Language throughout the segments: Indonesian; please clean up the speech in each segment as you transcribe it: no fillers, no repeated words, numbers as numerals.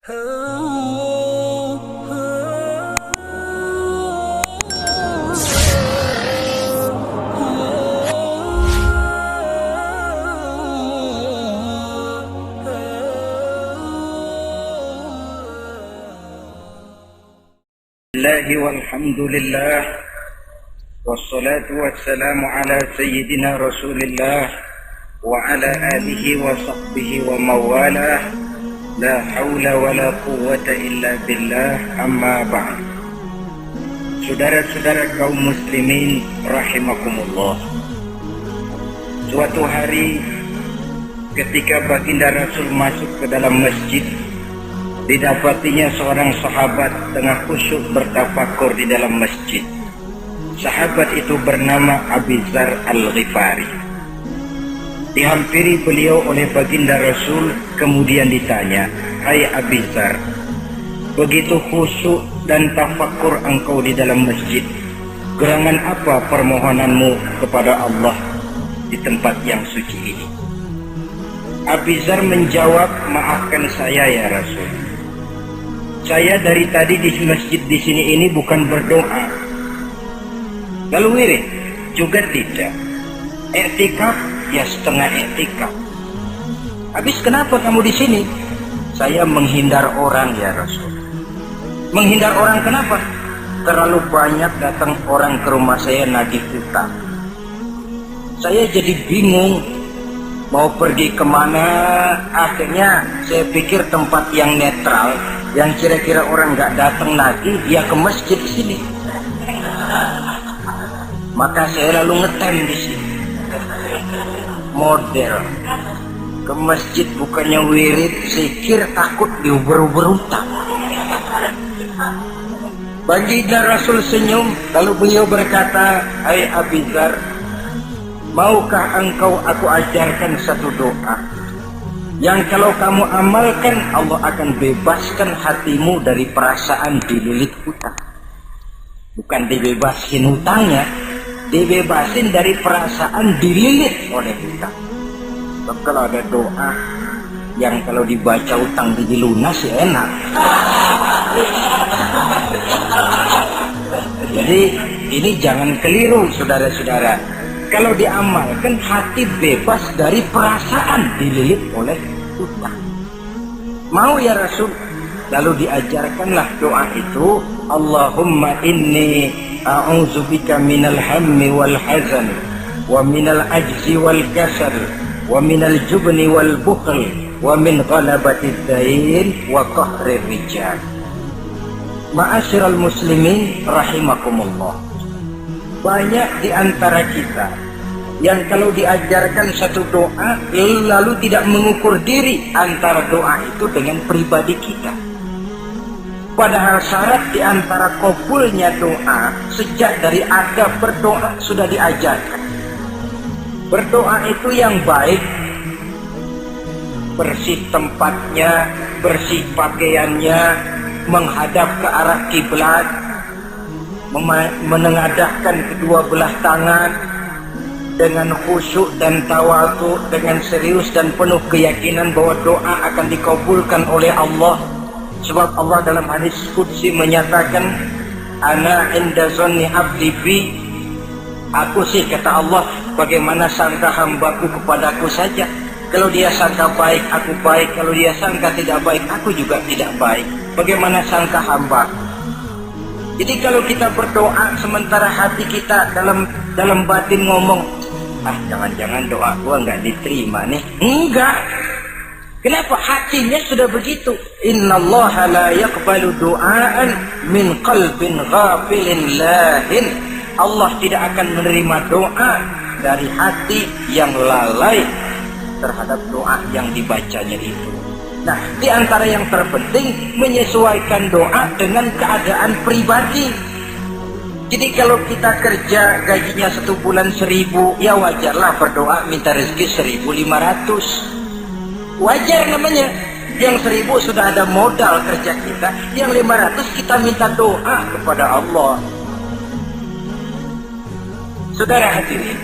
Walhamdulillah wassalatu wassalamu ala sayyidina rasulillah wa ala alihi wa sahbihi wa mawalah la hawla wa la quwwata illa billah amma ba'd. Saudara-saudara kaum muslimin rahimakumullah, suatu hari ketika baginda Rasul masuk ke dalam masjid, didapatinya seorang sahabat tengah khusyuk bertafakur di dalam masjid. Sahabat itu bernama Abi Dzar Al-Ghifari. Dihampiri beliau oleh baginda Rasul, kemudian ditanya, "Hai Abi Dzar, begitu khusyuk dan tafakur engkau di dalam masjid, gerangan apa permohonanmu kepada Allah di tempat yang suci ini?" Abi Dzar menjawab, "Maafkan saya ya Rasul. Saya dari tadi di masjid di sini ini bukan berdoa, lalu wirid juga tidak, i'tikaf ya setengah i'tikaf. Habis kenapa kamu di sini?" "Saya menghindar orang ya Rasul." "Menghindar orang kenapa?" "Terlalu banyak datang orang ke rumah saya nagih utang. Saya jadi bingung mau pergi kemana. Akhirnya saya pikir tempat yang netral, yang kira-kira orang nggak datang lagi, ya ke masjid sini. Maka saya lalu ngetem di sini. Model ke masjid bukannya wirid, zikir, takut diuber-uber utang." Baginda Rasul senyum, lalu beliau berkata, "Hai Abi Dzar, maukah engkau aku ajarkan satu doa yang kalau kamu amalkan Allah akan bebaskan hatimu dari perasaan dililit hutang." Bukan dibebasin hutangnya, dibebasin dari perasaan dililit oleh hutang. Kalau ada doa yang kalau dibaca hutang jadi lunas ya enak. Jadi ini jangan keliru saudara-saudara. Kalau diamalkan hati bebas dari perasaan dililit oleh hutang. Mau ya Rasul? Lalu diajarkanlah doa itu, Allahumma inni a'udzubika minal hammi wal hazan wa minal ajzi wal kasal wa minal jubni wal bukhl wa min ghalabatid dain wa qahrir rijal. Ma'asyiral muslimin rahimakumullah, banyak di antara kita yang kalau diajarkan satu doa lalu tidak mengukur diri antara doa itu dengan pribadi kita. Padahal syarat di antara kabulnya doa sejak dari adab berdoa sudah diajarkan. Berdoa itu yang baik, bersih tempatnya, bersih pakaiannya, menghadap ke arah kiblat, menengadahkan kedua belah tangan dengan khusyuk dan tawadhu, dengan serius dan penuh keyakinan bahwa doa akan dikabulkan oleh Allah. Sebab Allah dalam hadis qudsi menyatakan, "Ana inda zanni abdi bi." Aku sih, kata Allah, bagaimana sangka hambaku kepadaku saja. Kalau dia sangka baik, aku baik. Kalau dia sangka tidak baik, aku juga tidak baik. Bagaimana sangka hamba? Jadi kalau kita berdoa sementara hati kita dalam batin ngomong, jangan-jangan doa gua nggak diterima nih. Enggak. Kenapa? Hatinya sudah begitu. Innallaha la yaqbalu du'aan min qalbin ghafilin lahin. Allah tidak akan menerima doa dari hati yang lalai terhadap doa yang dibacanya itu. Nah, di antara yang terpenting menyesuaikan doa dengan keadaan pribadi. Jadi kalau kita kerja gajinya 1 bulan 1.000, ya wajarlah berdoa minta rezeki 1.500. Wajar namanya. Yang 1.000 sudah ada modal kerja kita, yang 500 kita minta doa kepada Allah. Saudara hadirin,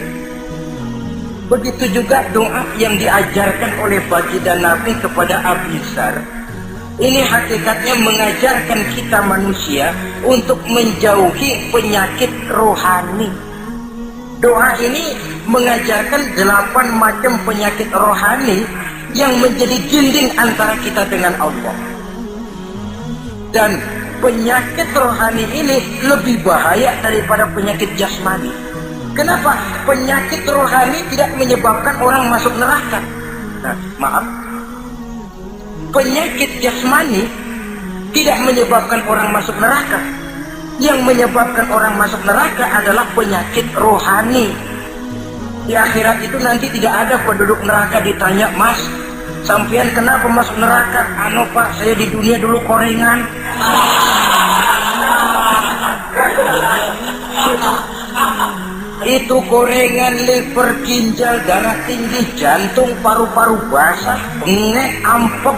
begitu juga doa yang diajarkan oleh baginda Nabi kepada Abi Dzar. Ini hakikatnya mengajarkan kita manusia untuk menjauhi penyakit rohani. Doa ini mengajarkan 8 macam penyakit rohani yang menjadi dinding antara kita dengan Allah. Dan penyakit rohani ini lebih bahaya daripada penyakit jasmani. Kenapa? Penyakit rohani tidak menyebabkan orang masuk neraka. Nah, maaf. Penyakit jasmani tidak menyebabkan orang masuk neraka. Yang menyebabkan orang masuk neraka adalah penyakit rohani. Di akhirat itu nanti tidak ada penduduk neraka ditanya, "Mas, sampean kenapa masuk neraka?" "Anu Pak, saya di dunia dulu korengan." Itu korengan, liver, ginjal, darah tinggi, jantung, paru-paru basah, bengek, ampek.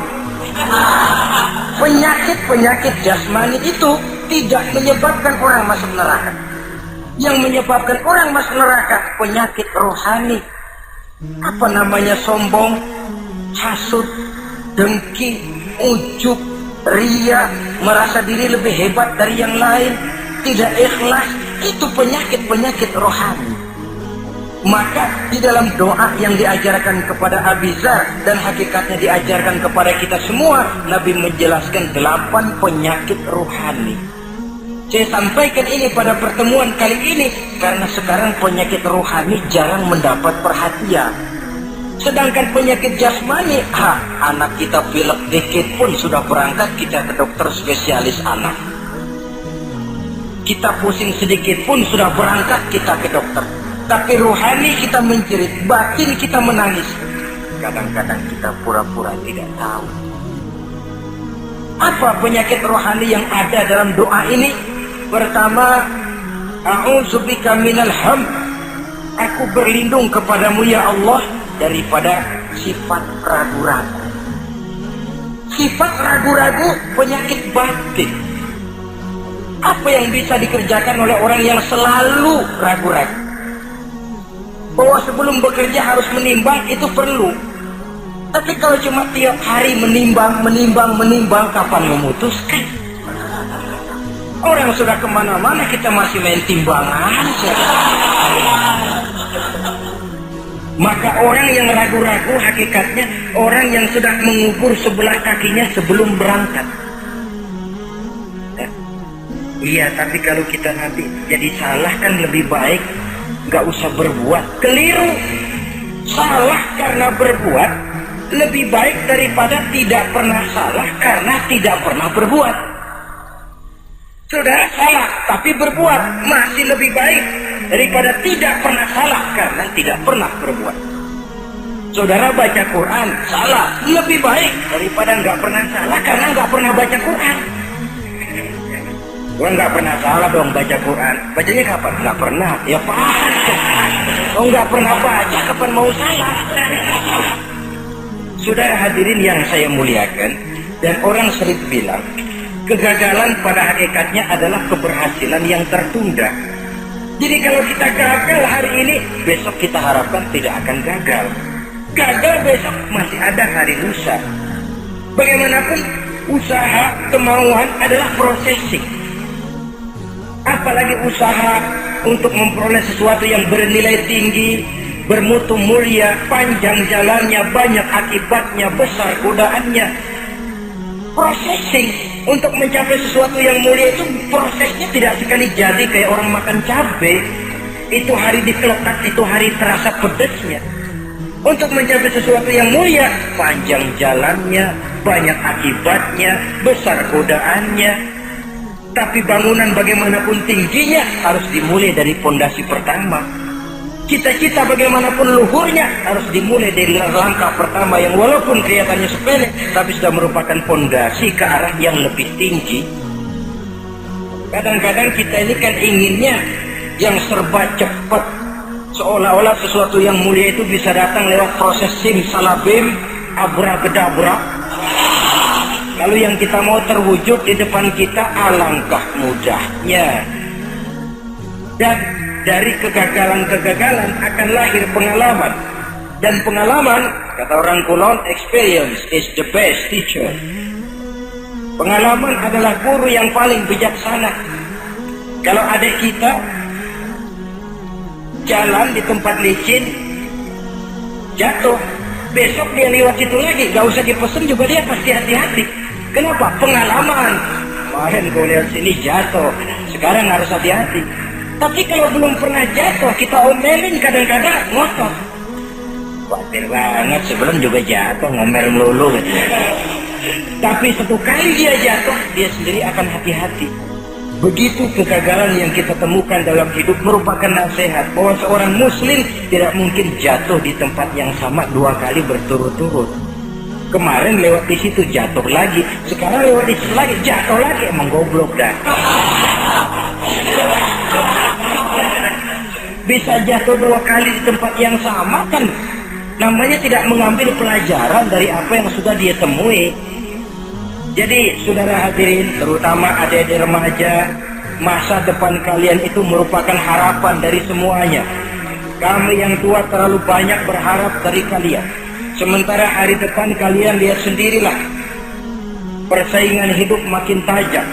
Penyakit-penyakit jasmani itu tidak menyebabkan orang masuk neraka. Yang menyebabkan orang masuk neraka penyakit rohani. Apa namanya? Sombong, hasud, dengki, ujub, ria, merasa diri lebih hebat dari yang lain, tidak ikhlas. Itu penyakit-penyakit rohani. Maka di dalam doa yang diajarkan kepada Abi Dzar dan hakikatnya diajarkan kepada kita semua, Nabi menjelaskan 8 penyakit rohani. Saya sampaikan ini pada pertemuan kali ini karena sekarang penyakit rohani jarang mendapat perhatian. Sedangkan penyakit jasmani, anak kita pilek dikit pun sudah berangkat kita ke dokter spesialis anak. Kita pusing sedikit pun sudah berangkat kita ke dokter. Tapi rohani kita menjerit, batin kita menangis. Kadang-kadang kita pura-pura tidak tahu. Apa penyakit rohani yang ada dalam doa ini? Pertama, a'udzubika minal ham. Aku berlindung kepadamu ya Allah daripada sifat ragu-ragu. Sifat ragu-ragu penyakit batin. Apa yang bisa dikerjakan oleh orang yang selalu ragu-ragu? Bahwa sebelum bekerja harus menimbang, itu perlu. Tapi kalau cuma tiap hari menimbang, kapan memutuskan? Orang sudah kemana-mana, kita masih main timbangan. Maka orang yang ragu-ragu hakikatnya orang yang sudah mengubur sebelah kakinya sebelum berangkat. Iya, tapi kalau kita nanti jadi salah kan lebih baik nggak usah berbuat. Keliru. Salah karena berbuat lebih baik daripada tidak pernah salah karena tidak pernah berbuat. Saudara salah tapi berbuat masih lebih baik daripada tidak pernah salah karena tidak pernah berbuat. Saudara baca Quran salah lebih baik daripada nggak pernah salah karena nggak pernah baca Quran. Gua nggak pernah salah dong baca Quran. Bacanya kapan? Nggak pernah. Ya pas. Oh nggak pernah baca, kapan mau salah? Saudara hadirin yang saya muliakan, dan orang sering bilang, kegagalan pada hakikatnya adalah keberhasilan yang tertunda. Jadi kalau kita gagal hari ini, besok kita harapkan tidak akan gagal. Gagal besok masih ada hari lusa. Bagaimanapun usaha, kemauan adalah processing. Apalagi usaha untuk memperoleh sesuatu yang bernilai tinggi, bermutu mulia, panjang jalannya, banyak akibatnya, besar godaannya. Processing untuk mencapai sesuatu yang mulia itu prosesnya tidak sekali jadi kayak orang makan cabai. Itu hari dikeletak, itu hari terasa pedesnya. Untuk mencapai sesuatu yang mulia, panjang jalannya, banyak akibatnya, besar godaannya. Tapi bangunan bagaimanapun tingginya harus dimulai dari pondasi pertama. Cita-cita bagaimanapun luhurnya harus dimulai dari langkah pertama yang walaupun kelihatannya sepele, tapi sudah merupakan pondasi ke arah yang lebih tinggi. Kadang-kadang kita ini kan inginnya yang serba cepat, seolah-olah sesuatu yang mulia itu bisa datang lewat proses simsalabim, abracadabra. Lalu yang kita mau terwujud di depan kita alangkah mudahnya. Dan dari kegagalan-kegagalan akan lahir pengalaman. Dan pengalaman, kata orang Kulon, experience is the best teacher. Pengalaman adalah guru yang paling bijaksana. Kalau adik kita jalan di tempat licin, jatuh, besok dia lewat situ lagi, gak usah dipesen juga dia pasti hati-hati. Kenapa? Pengalaman. Kemarin kau lewat sini jatuh, sekarang harus hati-hati. Tapi kalau belum pernah jatuh, kita omelin kadang-kadang ngotot. Khawatir banget, sebelum juga jatuh, ngomel melulu gitu. Tapi satu kali dia jatuh, dia sendiri akan hati-hati. Begitu kegagalan yang kita temukan dalam hidup merupakan nasihat bahwa seorang muslim tidak mungkin jatuh di tempat yang sama 2 kali berturut-turut. Kemarin lewat di situ jatuh lagi, sekarang lewat di situ lagi jatuh lagi, emang goblok dah. Bisa jatuh 2 kali di tempat yang sama kan namanya tidak mengambil pelajaran dari apa yang sudah dia temui. Jadi saudara hadirin, terutama adik-adik remaja, masa depan kalian itu merupakan harapan dari semuanya. Kami yang tua terlalu banyak berharap dari kalian. Sementara hari depan kalian lihat sendirilah. Persaingan hidup makin tajam,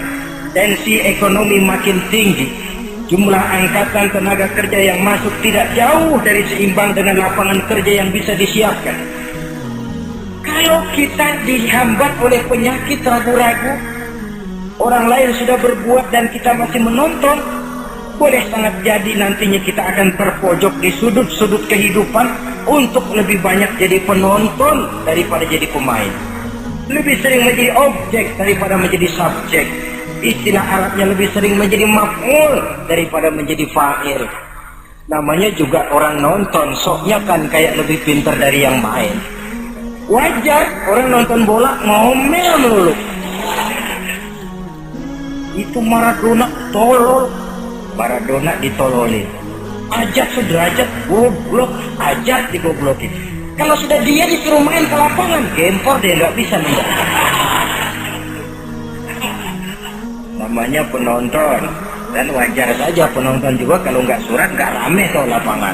tensi ekonomi makin tinggi, jumlah angkatan tenaga kerja yang masuk tidak jauh dari seimbang dengan lapangan kerja yang bisa disiapkan. Kalau kita dihambat oleh penyakit ragu-ragu, orang lain sudah berbuat dan kita masih menonton, boleh sangat jadi nantinya kita akan terpojok di sudut-sudut kehidupan untuk lebih banyak jadi penonton daripada jadi pemain. Lebih sering menjadi objek daripada menjadi subjek. Istilah Arabnya lebih sering menjadi maf'ul daripada menjadi fa'il. Namanya juga orang nonton, soknya kan kayak lebih pintar dari yang main. Wajar orang nonton bola ngomel melulu. Itu Maradona tolol. Maradona ditololin. Ajak sederajat goblok, ajak digoblokin. Kalau sudah dia disuruh main ke lapangan, gempor dia nggak bisa nembak. Namanya penonton, dan wajar saja penonton juga kalau nggak surat nggak rame tuh lapangan.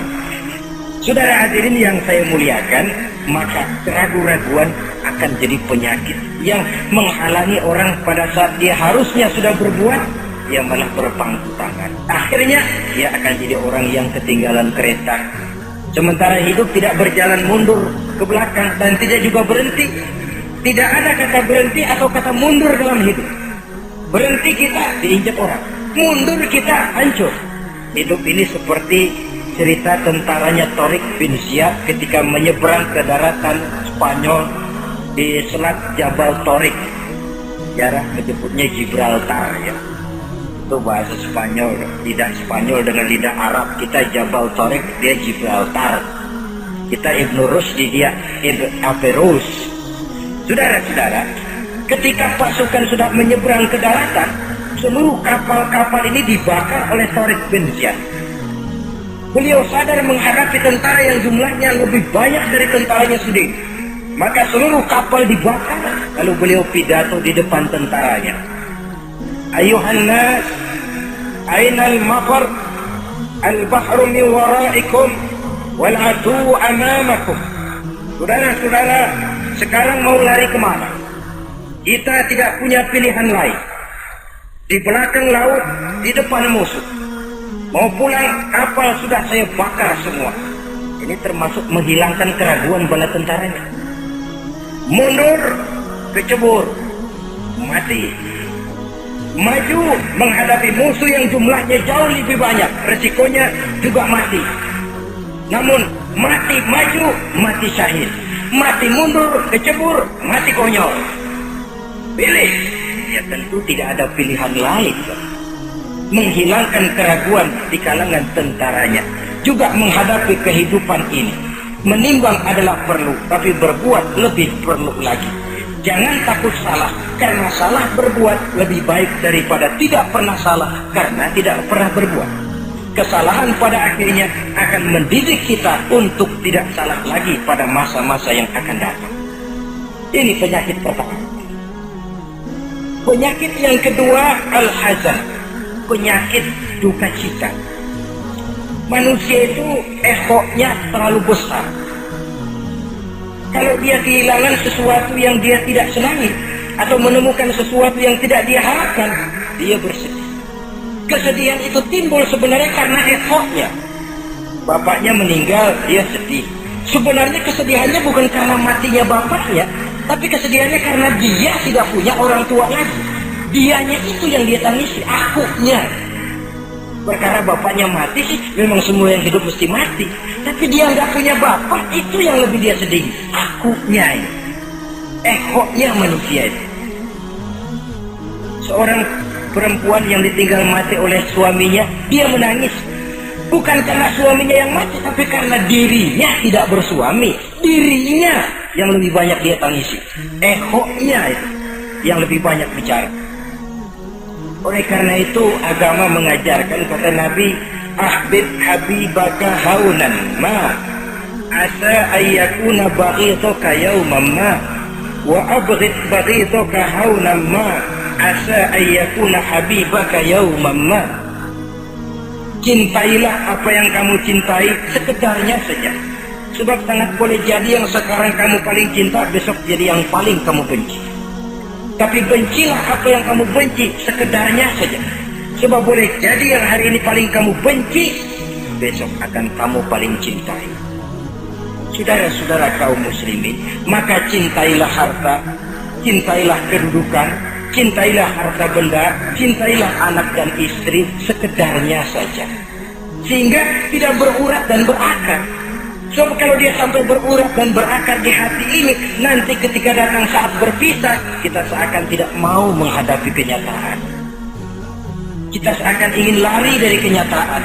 Saudara hadirin yang saya muliakan, maka keraguan-raguan akan jadi penyakit yang menghalangi orang pada saat dia harusnya sudah berbuat, dia malah berpangku tangan. Akhirnya dia akan jadi orang yang ketinggalan kereta. Sementara hidup tidak berjalan mundur ke belakang dan tidak juga berhenti. Tidak ada kata berhenti atau kata mundur dalam hidup. Berhenti kita diinjak orang, mundur kita hancur. Hidup ini seperti cerita tentaranya Torik bin Ziyad ketika menyeberang ke daratan Spanyol di selat Jabal Torik. Jarak menyebutnya Gibraltar ya. Itu bahasa Spanyol, lidah Spanyol dengan lidah Arab. Kita Jabal Torik, dia Gibraltar. Kita Ibnu Rusdi, dia Ibn Averus. Saudara-saudara, ketika pasukan sudah menyeberang ke daratan, seluruh kapal-kapal ini dibakar oleh Torik bin Ziyad. Beliau sadar menghadapi tentara yang jumlahnya lebih banyak dari tentaranya sendiri. Maka seluruh kapal dibakar. Lalu beliau pidato di depan tentaranya. Ayuhan nas, ainal mafar, al-bahru min waraikum, wal adu amamakum. Saudara-saudara, sekarang mau lari kemana? Kita tidak punya pilihan lain. Di belakang laut, di depan musuh. Mau pulang, kapal sudah saya bakar semua. Ini termasuk menghilangkan keraguan bala tentaranya. Mundur, kecebur, mati. Maju menghadapi musuh yang jumlahnya jauh lebih banyak, resikonya juga mati. Namun mati maju, mati syahid. Mati mundur, kecebur, mati konyol. Pilih. Ya tentu tidak ada pilihan lain. Menghilangkan keraguan di kalangan tentaranya, juga menghadapi kehidupan ini. Menimbang adalah perlu, tapi berbuat lebih perlu lagi. Jangan takut salah, karena salah berbuat lebih baik daripada tidak pernah salah karena tidak pernah berbuat. Kesalahan pada akhirnya akan mendidik kita untuk tidak salah lagi pada masa-masa yang akan datang. Ini penyakit pertama. Penyakit yang kedua, al-hazan. Penyakit duka cita. Manusia itu egonya terlalu besar. Kalau dia kehilangan sesuatu yang dia tidak senangi, atau menemukan sesuatu yang tidak dia harapkan, dia bersedih. Kesedihan itu timbul sebenarnya karena ekornya. Bapaknya meninggal, dia sedih. Sebenarnya kesedihannya bukan karena matinya bapaknya, tapi kesedihannya karena dia tidak punya orang tua lagi. Dianya itu yang dia tangisi, akunya. Perkara bapaknya mati sih, memang semua yang hidup mesti mati. Tapi dia nggak punya bapak, itu yang lebih dia sedih. Akunya ini, ekoknya manusia itu. Seorang perempuan yang ditinggal mati oleh suaminya, dia menangis. Bukan karena suaminya yang mati, tapi karena dirinya tidak bersuami. Dirinya yang lebih banyak dia tangisi. Ekoknya itu yang lebih banyak bicara. Oleh karena itu agama mengajarkan, kata Nabi, ahbib habibaka haunan ma asa ayyakuna baghidaka yawman ma wa abghid baghidaka haunan ma asa ayyakuna habibaka yawman ma. Cintailah apa yang kamu cintai sekedarnya saja, sebab sangat boleh jadi yang sekarang kamu paling cinta besok jadi yang paling kamu benci. Tapi bencilah apa yang kamu benci sekedarnya saja, sebab boleh jadi yang hari ini paling kamu benci besok akan kamu paling cintai. Saudara-saudara kaum muslimin, maka cintailah harta, cintailah kedudukan, cintailah harta benda, cintailah anak dan istri sekedarnya saja, sehingga tidak berurat dan berakar. Sebab kalau dia sampai berurat dan berakar di hati ini, nanti ketika datang saat berpisah, kita seakan tidak mau menghadapi kenyataan. Kita seakan ingin lari dari kenyataan.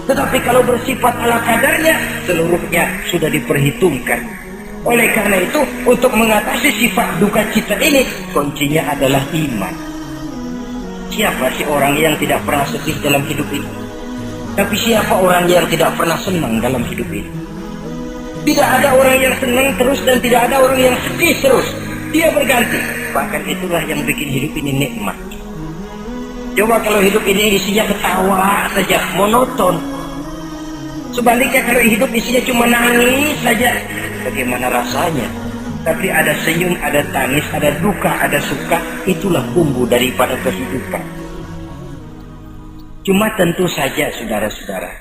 Tetapi kalau bersifat ala kadarnya, seluruhnya sudah diperhitungkan. Oleh karena itu, untuk mengatasi sifat duka cita ini, kuncinya adalah iman. Siapa sih orang yang tidak pernah sedih dalam hidup ini? Tapi siapa orang yang tidak pernah senang dalam hidup ini? Tidak ada orang yang senang terus dan tidak ada orang yang sedih terus. Dia berganti. Bahkan itulah yang bikin hidup ini nikmat. Coba kalau hidup ini isinya ketawa saja, monoton. Sebaliknya kalau hidup isinya cuma nangis saja, bagaimana rasanya? Tapi ada senyum, ada tangis, ada duka, ada suka. Itulah bumbu daripada kehidupan. Cuma tentu saja saudara-saudara,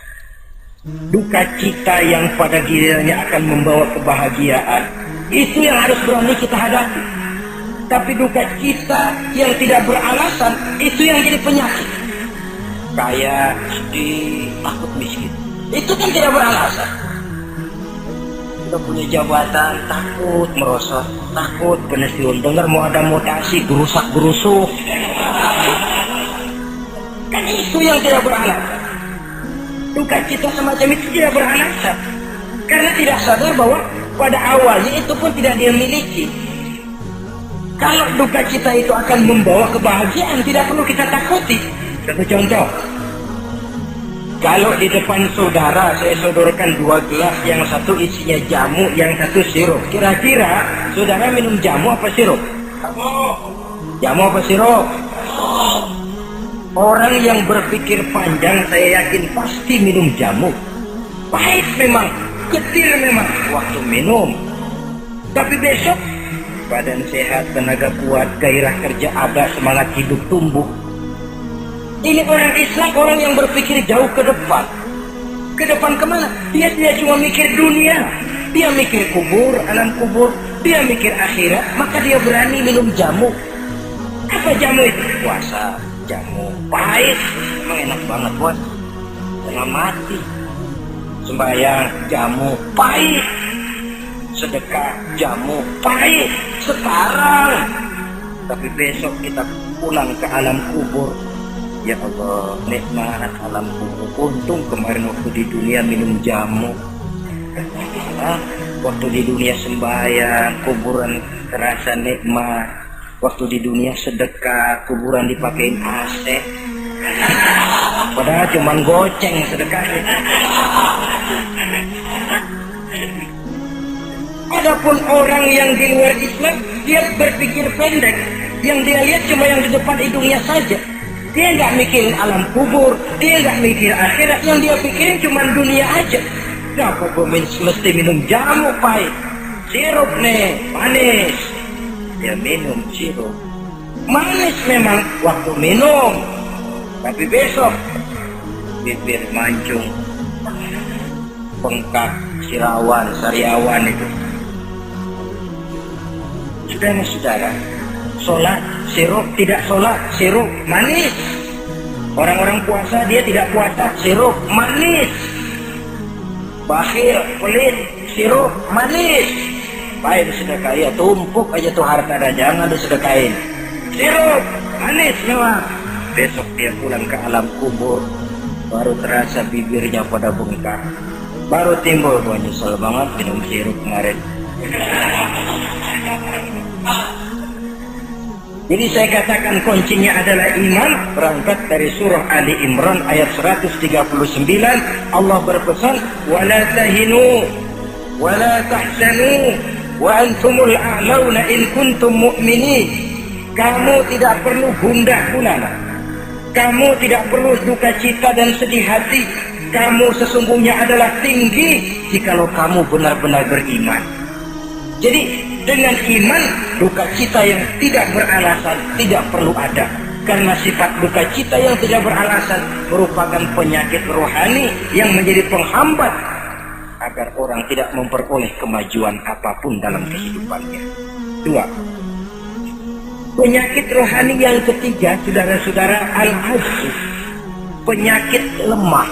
duka cita yang pada gilirannya akan membawa kebahagiaan, itu yang harus berani kita hadapi. Tapi duka cita yang tidak beralasan, itu yang jadi penyakit. Kaya, sedih, takut miskin, itu kan tidak beralasan. Kita punya jabatan, takut merosot, takut pensiun, dengar mau ada mutasi, gerusak-gerusuk. Kan itu yang tidak beralasan. Duka cita semacam itu tidak beralasan, karena tidak sadar bahwa pada awalnya itu pun tidak dia miliki. Kalau duka cita itu akan membawa kebahagiaan, tidak perlu kita takuti. Satu contoh, kalau di depan saudara saya sodorkan 2 gelas, yang satu isinya jamu, yang satu sirup. Kira-kira saudara minum jamu apa sirup? Jamu apa sirup? Orang yang berpikir panjang saya yakin pasti minum jamu. Pahit memang, getir memang waktu minum. Tapi besok badan sehat, tenaga kuat, gairah kerja ada, semangat hidup tumbuh. Ini orang Islam, orang yang berpikir jauh ke depan. Ke depan kemana? Dia tidak cuma mikir dunia, dia mikir kubur, alam kubur, dia mikir akhirat. Maka dia berani minum jamu. Apa jamu itu? Puasa, jamu pahit, emang enak banget bos, tengah mati. Sembahyang, jamu pahit. Sedekah, jamu pahit sekarang. Tapi besok kita pulang ke alam kubur, ya Allah, nikmat alam kubur. Untung kemarin waktu di dunia minum jamu. Waktu di dunia sembahyang, kuburan terasa nikmat. Waktu di dunia sedekah, kuburan dipakein AC. Padahal cuman goceng sedekahnya. Adapun orang yang di luar Islam, dia berpikir pendek. Yang dia lihat cuma yang di depan hidungnya saja. Dia nggak mikirin alam kubur, dia nggak mikir akhirat. Yang dia pikirin cuma dunia aja. Kenapa gue mesti minum jamu pahit, sirup nih manis, dia minum sirup. Manis memang waktu minum, tapi besok bibir mancung, bengkak, sirawan, sariawan itu. Saudara-saudara, sholat sirup, tidak sholat sirup manis. Orang-orang puasa dia tidak puasa sirup manis. Bakhil, pelit, sirup manis. Baik sedekah ya, tumpuk aja tuh harta dah, jangan disedekahin. Sirup manis memang. Besok dia pulang ke alam kubur, baru terasa bibirnya pada bengkak, baru timbul gua nyesel banget minum sirup kemarin. Jadi saya katakan kuncinya adalah iman. Berangkat dari surah Ali Imran ayat 139, Allah berpesan, wala tahinu wala tahzanu wa antumul a'launa in kuntum mu'minin. Kamu tidak perlu gundah gulana, kamu tidak perlu duka cita dan sedih hati. Kamu sesungguhnya adalah tinggi jikalau kamu benar-benar beriman. Jadi dengan iman, duka cita yang tidak beralasan tidak perlu ada. Karena sifat duka cita yang tidak beralasan merupakan penyakit rohani yang menjadi penghambat agar orang tidak memperoleh kemajuan apapun dalam kehidupannya. 2. Penyakit rohani yang ketiga, saudara-saudara, al-ajz, penyakit lemah.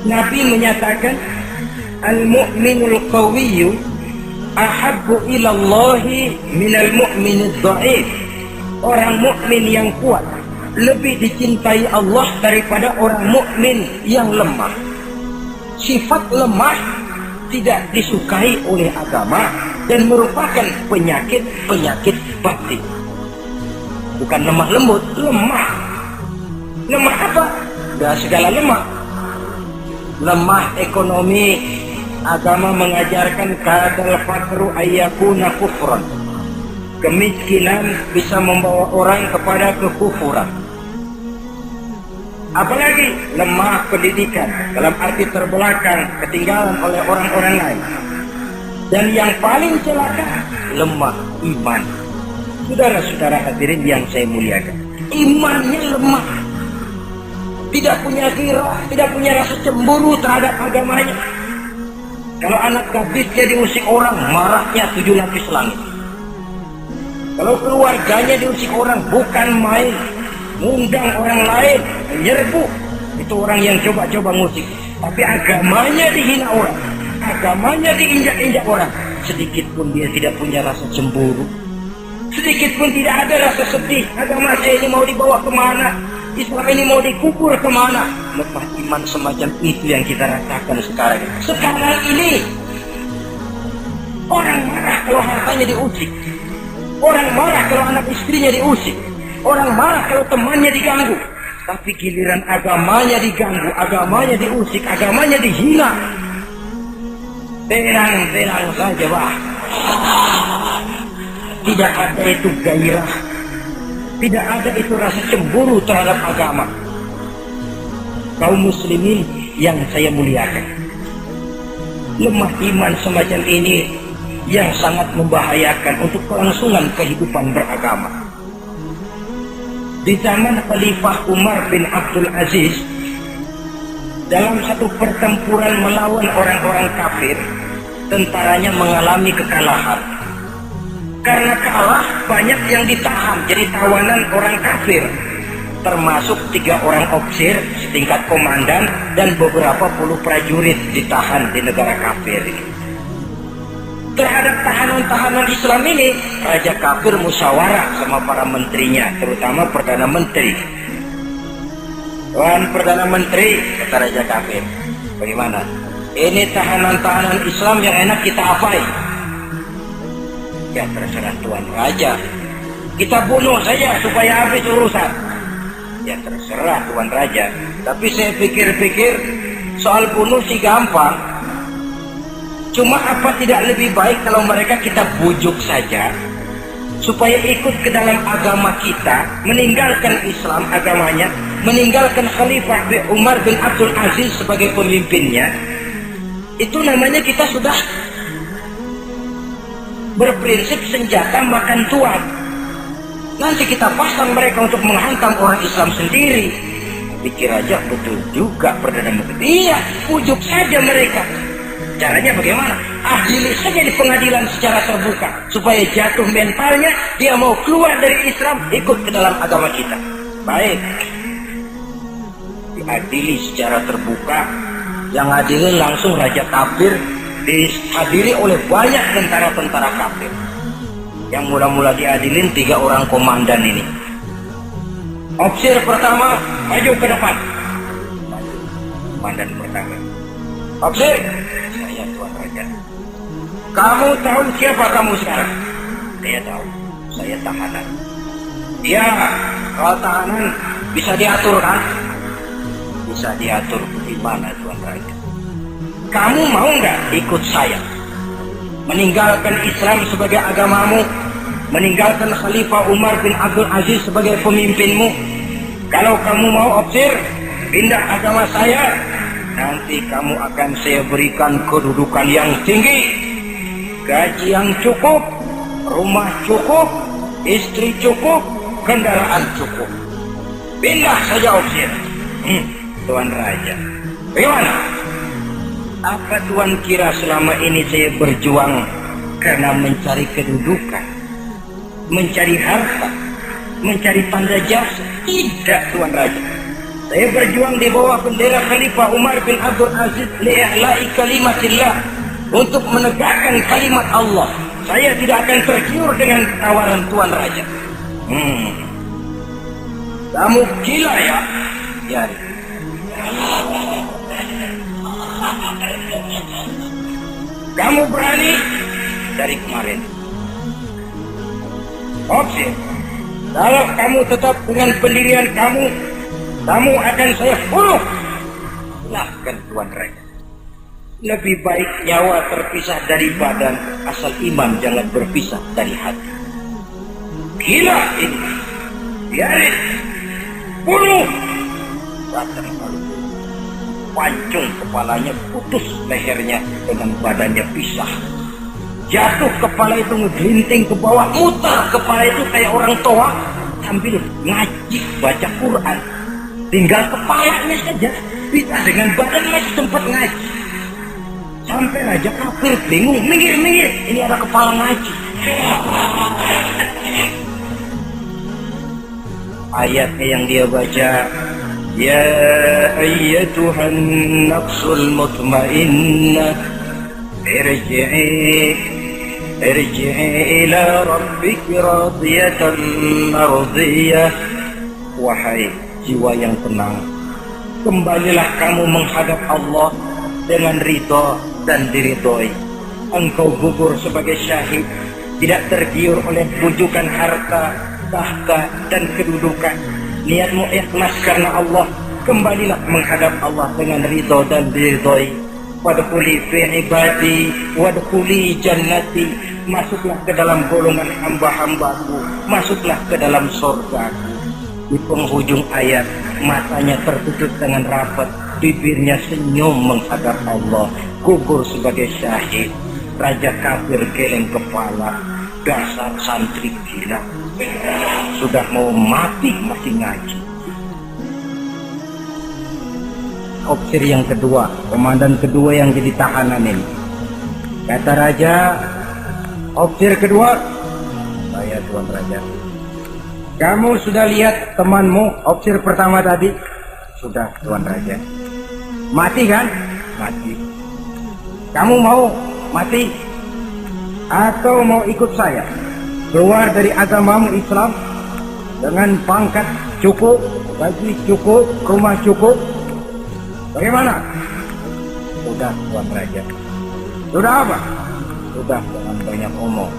Nabi menyatakan, al-mu'minul qawiyyu ahabbu ilallahi minal mu'minid dha'if. Orang mukmin yang kuat lebih dicintai Allah daripada orang mukmin yang lemah. Sifat lemah tidak disukai oleh agama dan merupakan penyakit batin. Bukan lemah lembut, lemah. Lemah apa? Dah segala lemah. Lemah ekonomi, agama mengajarkan kadal fakru ayyakuna kufran. Kemiskinan bisa membawa orang kepada kekufuran. Apalagi lemah pendidikan, dalam arti terbelakang, ketinggalan oleh orang-orang lain. Dan yang paling celaka, lemah iman. Saudara-saudara hadirin yang saya muliakan, imannya lemah, tidak punya ghirah, tidak punya rasa cemburu terhadap agamanya. Kalau anak gadisnya diusik orang, marahnya 7 lapis langit. Kalau keluarganya diusik orang, bukan main, ngundang orang lain, menyerbu. Itu orang yang coba-coba ngusik. Tapi agamanya dihina orang, agamanya diinjak-injak orang. Sedikit pun dia tidak punya rasa cemburu, sedikit pun tidak ada rasa sedih. Agama saya ini mau dibawa kemana? Islam ini mau dikubur kemana? Lemah iman semacam itu yang kita rasakan sekarang. Sekarang ini orang marah kalau hartanya diusik, orang marah kalau anak istrinya diusik, orang marah kalau temannya diganggu. Tapi giliran agamanya diganggu, agamanya diusik, agamanya dihina, tenang-tenang saja, bah. Tidak ada itu gairah, tidak ada itu rasa cemburu terhadap agama. Kaum muslimin yang saya muliakan, lemah iman semacam ini yang sangat membahayakan untuk kelangsungan kehidupan beragama. Di zaman Khalifah Umar bin Abdul Aziz, dalam satu pertempuran melawan orang-orang kafir, tentaranya mengalami kekalahan. Karena kalah, banyak yang ditahan jadi tawanan orang kafir, termasuk 3 orang ofisir setingkat komandan dan beberapa puluh prajurit ditahan di negara kafir ini. Terhadap tahanan-tahanan Islam ini, Raja kafir musyawarah sama para menterinya, terutama Perdana Menteri. Tuan Perdana Menteri, kata Raja kafir, bagaimana? Ini tahanan-tahanan Islam yang enak kita apain? Ya terserah Tuan Raja, kita bunuh saja supaya habis urusan. Ya terserah Tuan Raja, tapi saya pikir-pikir soal bunuh sih gampang. Cuma apa tidak lebih baik kalau mereka kita bujuk saja supaya ikut ke dalam agama kita, meninggalkan Islam agamanya, meninggalkan Khalifah Umar bin Abdul Aziz sebagai pemimpinnya. Itu namanya kita sudah berprinsip senjata makan tuan. Nanti kita pasang mereka untuk menghantam orang Islam sendiri. Pikir aja betul juga Perdana Menteri. Iya, pujuk saja mereka. Caranya bagaimana? Adili saja di pengadilan secara terbuka supaya jatuh mentalnya, dia mau keluar dari Islam, ikut ke dalam agama kita. Baik, diadili secara terbuka. Yang adilin langsung raja kafir, dihadiri oleh banyak tentara-tentara kafir. Yang mula-mula diadilin 3 orang komandan ini. Opsir pertama maju ke depan. Maju. Komandan pertama. Opsir, saya Tuan Raja. Kamu tahu siapa kamu sekarang? Saya tahu, saya tahanan. Ya, kalau tahanan bisa diatur kan? Bisa diatur bagaimana Tuan Raja? Kamu mau nggak ikut saya? Meninggalkan Islam sebagai agamamu, meninggalkan Khalifah Umar bin Abdul Aziz sebagai pemimpinmu. Kalau kamu mau opsir, pindah agama saya, nanti kamu akan saya berikan kedudukan yang tinggi, gaji yang cukup, rumah cukup, istri cukup, kendaraan cukup. Pindah saja opsir. Tuan Raja, bagaimana? Apa Tuan kira selama ini saya berjuang karena mencari kedudukan, mencari harta, mencari tanda jasa? Tidak Tuan Raja. Saya berjuang di bawah bendera Khalifah Umar bin Abdul Aziz li'i'la'i kalimatillah, untuk menegakkan kalimat Allah. Saya tidak akan tergiur dengan tawaran Tuan Raja. Kamu gila ya? Ya. Kamu berani dari kemarin. Opsi, kalau kamu tetap dengan pendirian kamu akan saya bunuh. Silahkan Tuan Raja. Lebih baik nyawa terpisah dari badan, asal iman jangan berpisah dari hati. Gila ini. Biarin. Bunuh. Datang lalu. Pancung kepalanya, putus lehernya, dengan badannya pisah. Jatuh kepala itu ngegelinting ke bawah, muter kepala itu kayak orang tua sambil ngaji baca Quran. Tinggal kepalanya saja, bisa dengan badan masih sempat ngaji. Sampai raja kafir bingung, minggir, ini ada kepala ngaji. Ayatnya yang dia baca, ya ayyatuhan nafsul mutmainnah, irji'i ila rabbiki radiyatan mardiyah. Wahai jiwa yang tenang, kembalilah kamu menghadap Allah dengan ridha dan diridhoi. Engkau gugur sebagai syahid, tidak tergiur oleh bujukan harta, tahta dan kedudukan. Niatmu ikhlas karena Allah, kembalilah menghadap Allah dengan ridha dan diridhoi. Wadkhuli fi ibadi wadkhuli jannati, masuklah ke dalam golongan hamba-hambaku, masuklah ke dalam surgaku. Di penghujung ayat, matanya tertutup dengan rapat, bibirnya senyum menghadap Allah, gugur sebagai syahid. Raja kafir geleng kepala, dasar santri gila, sudah mau mati masih ngaji. Opsir yang kedua, komandan kedua yang jadi tahanan ini, kata raja, opsir kedua, saya Tuan Raja, kamu sudah lihat temanmu opsir pertama tadi? Sudah Tuan Raja. Mati kan? Mati. Kamu mau mati atau mau ikut saya keluar dari agamamu Islam dengan pangkat cukup, gaji cukup, rumah cukup? Bagaimana? Sudah Tuan Raja. Sudah apa? Sudah, jangan banyak omong.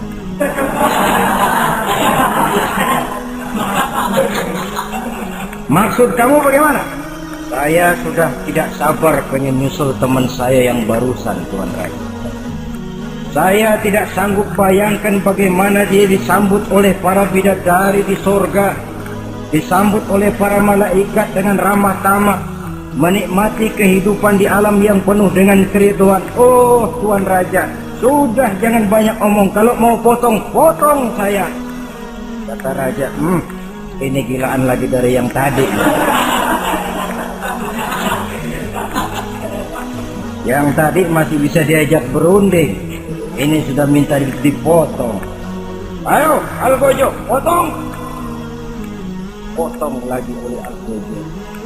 Maksud kamu bagaimana? Saya sudah tidak sabar pengen nyusul teman saya yang barusan Tuan Raja. Saya tidak sanggup bayangkan bagaimana dia disambut oleh para bidadari di surga, disambut oleh para malaikat dengan ramah tamah, menikmati kehidupan di alam yang penuh dengan keridhaan. Oh Tuan Raja, Sudah, jangan banyak omong. Kalau mau potong, potong saya. Kata raja, ini gilaan lagi dari yang tadi. Yang tadi masih bisa diajak berunding, ini sudah minta dipotong. Ayo, Algojo, potong. Potong lagi oleh Algojo.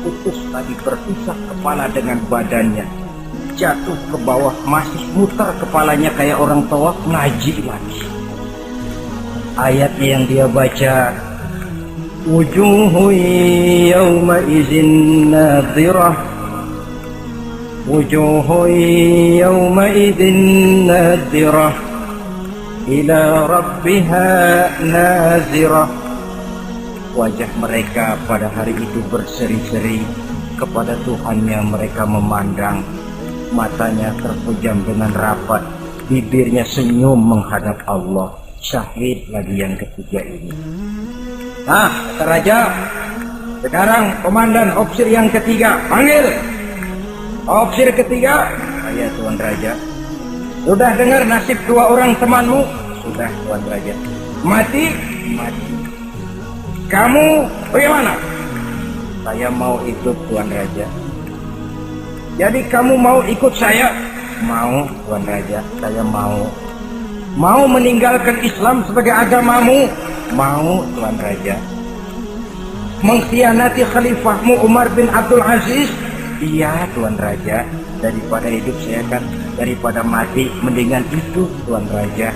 Putus lagi, berpisah kepala dengan badannya. Jatuh ke bawah, masih muter kepalanya kayak orang tawaf, ngaji lagi. Ayatnya yang dia baca, wujuhu yawma izin nadhirah, wujuhu yawma izin nadhirah, ila rabbiha nazirah. Wajah mereka pada hari itu berseri-seri, kepada Tuhannya mereka memandang. Matanya terpejam dengan rapat, bibirnya senyum menghadap Allah. Syahid lagi yang ketiga ini. Nah, kata raja, sekarang komandan opsir yang ketiga, panggil. Opsir ketiga, saya Tuan Raja. Sudah dengar nasib dua orang temanmu? Sudah, Tuan Raja. Mati? Mati. Kamu bagaimana? Saya mau ikut, Tuan Raja. Jadi kamu mau ikut saya? Mau, Tuan Raja. Saya mau. Mau meninggalkan Islam sebagai agamamu? Mau, Tuan Raja. Mengkhianati khalifahmu Umar bin Abdul Aziz? Iya, Tuan Raja. Daripada hidup saya kan, daripada mati, mendingan itu, Tuan Raja.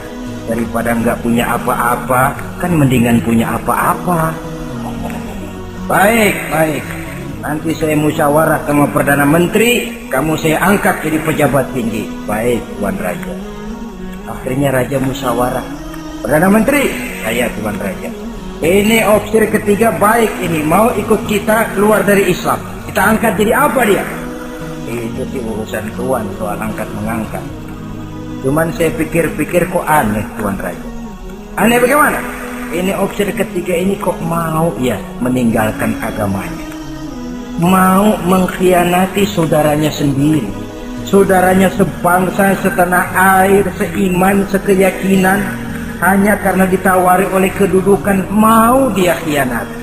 Daripada nggak punya apa-apa, kan mendingan punya apa-apa. Baik, baik. Nanti saya musyawarah sama Perdana Menteri, kamu saya angkat jadi pejabat tinggi. Baik, Tuan Raja. Akhirnya Raja musyawarah. Perdana Menteri, saya Tuan Raja. Ini opsir ketiga baik ini, mau ikut kita keluar dari Islam. Kita angkat jadi apa dia? Itu sih urusan Tuan, soal angkat mengangkat. Cuman saya pikir-pikir kok aneh, Tuan Raja. Aneh bagaimana? Ini opsir ketiga ini kok mau ya meninggalkan agamanya. Mau mengkhianati saudaranya sendiri. Saudaranya sebangsa, setanah air, seiman, sekeyakinan, hanya karena ditawari oleh kedudukan mau dia khianati.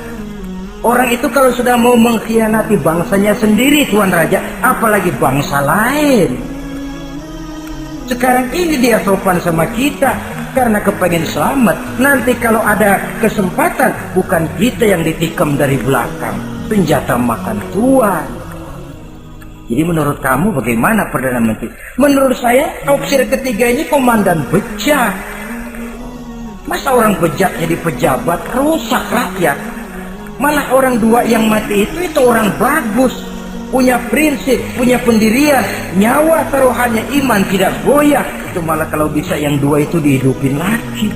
Orang itu kalau sudah mau mengkhianati bangsanya sendiri, Tuan Raja, apalagi bangsa lain. Sekarang ini dia sopan sama kita karena kepengen selamat. Nanti kalau ada kesempatan, bukan kita yang ditikam dari belakang, senjata makan Tuan. Jadi menurut kamu bagaimana, Perdana Menteri? Menurut saya opsir ketiga ini komandan bejat. Masa orang bejat jadi pejabat, rusak rakyat. Malah orang dua yang mati itu orang bagus, punya prinsip, punya pendirian, nyawa taruhannya iman tidak goyah. Itu malah kalau bisa yang dua itu dihidupin lagi.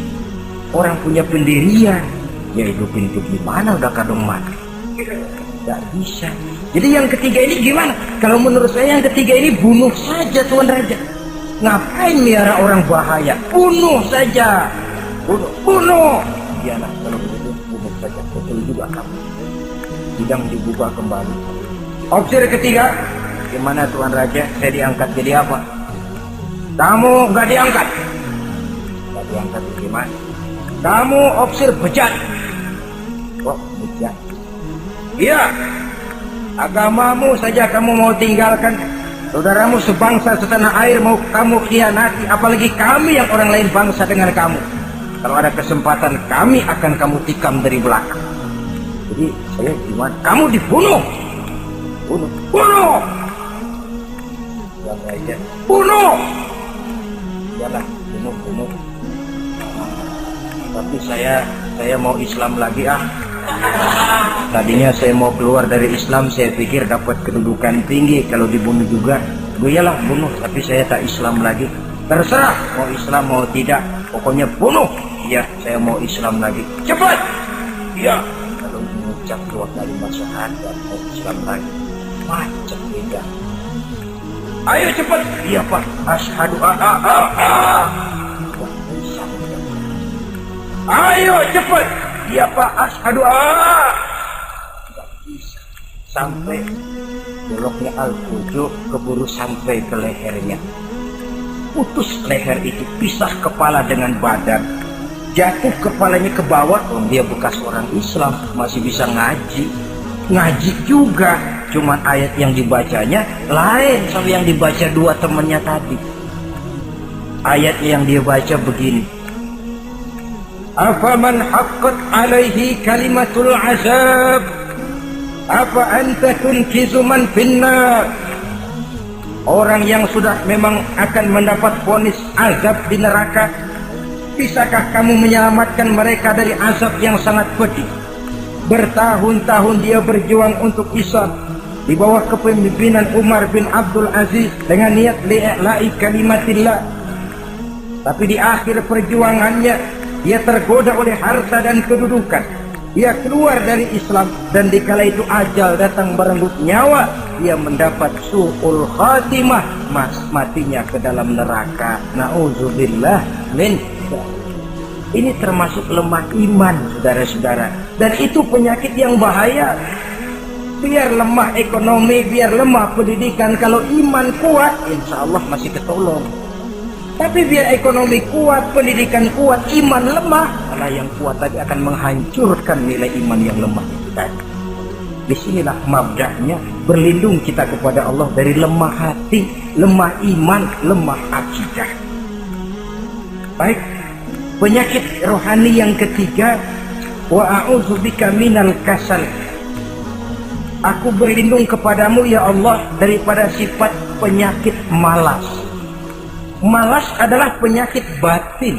Orang punya pendirian, ya hidupin itu gimana udah kadung mati? Tidak bisa. Jadi yang ketiga ini gimana? Kalau menurut saya yang ketiga ini bunuh saja, Tuan Raja. Ngapain miara orang bahaya? Bunuh saja. Bunuh. Iyalah, kalau begitu bunuh saja. Betul juga kamu. Sidang dibuka kembali. Opsir ketiga, gimana Tuan Raja? Saya diangkat jadi apa? Kamu nggak diangkat. Nggak diangkat gimana? Kamu opsir bejat. Kok bejat? Iya. Agamamu saja kamu mau tinggalkan, saudaramu sebangsa setanah air mau kamu khianati, apalagi kami yang orang lain bangsa dengan kamu. Kalau ada kesempatan kami akan kamu tikam dari belakang. Jadi saya gimana? Kamu dibunuh. Bunuh. Yang aja. Bunuh. Yalah, bunuh. Tapi saya mau Islam lagi ah. Tadinya saya mau keluar dari Islam, saya pikir dapat kedudukan tinggi kalau dibunuh juga. Iyalah bunuh, tapi saya tak Islam lagi. Terserah mau Islam mau tidak, pokoknya bunuh. Iya, saya mau Islam lagi. Cepat. Iya. Kalau mengucap dua kalimat syahadat mau Islam lagi, macet beda. Ayo cepat. Iya Pak. Asyhadu Ayo cepat. Iya Pak, asyhadu Tidak bisa. Sampai goloknya Al-Qudu keburu sampai ke lehernya. putus leher itu, pisah kepala dengan badan, jatuh kepalanya ke bawah. Dia bekas orang Islam, masih bisa ngaji juga, cuman ayat yang dibacanya lain sama yang dibaca dua temannya tadi. Ayat yang dia baca begini, afaman haqqat alaihi kalimatul azab apa anta tunkizu man finnar. Orang yang sudah memang akan mendapat vonis azab di neraka, bisakah kamu menyelamatkan mereka dari azab yang sangat pedih? Bertahun-tahun dia berjuang untuk Islam di bawah kepemimpinan Umar bin Abdul Aziz dengan niat li'i'la'i kalimatillah. Tapi di akhir perjuangannya dia tergoda oleh harta dan kedudukan. Dia keluar dari Islam, dan dikala itu ajal datang merenggut nyawa, dia mendapat su'ul khatimah, matinya ke dalam neraka. Na'udzubillah min. Ini termasuk lemah iman, saudara-saudara, dan itu penyakit yang bahaya. Biar lemah ekonomi, biar lemah pendidikan, kalau iman kuat, insya Allah masih ketolong. Tapi biar ekonomi kuat, pendidikan kuat, iman lemah, karena yang kuat tadi akan menghancurkan nilai iman yang lemah itu tadi. Disinilah mabda'nya, berlindung kita kepada Allah dari lemah hati, lemah iman, lemah akidah. Baik, penyakit rohani yang ketiga, wa a'udzubika minal kasal. Aku berlindung kepadamu ya Allah daripada sifat penyakit malas. Malas adalah penyakit batin.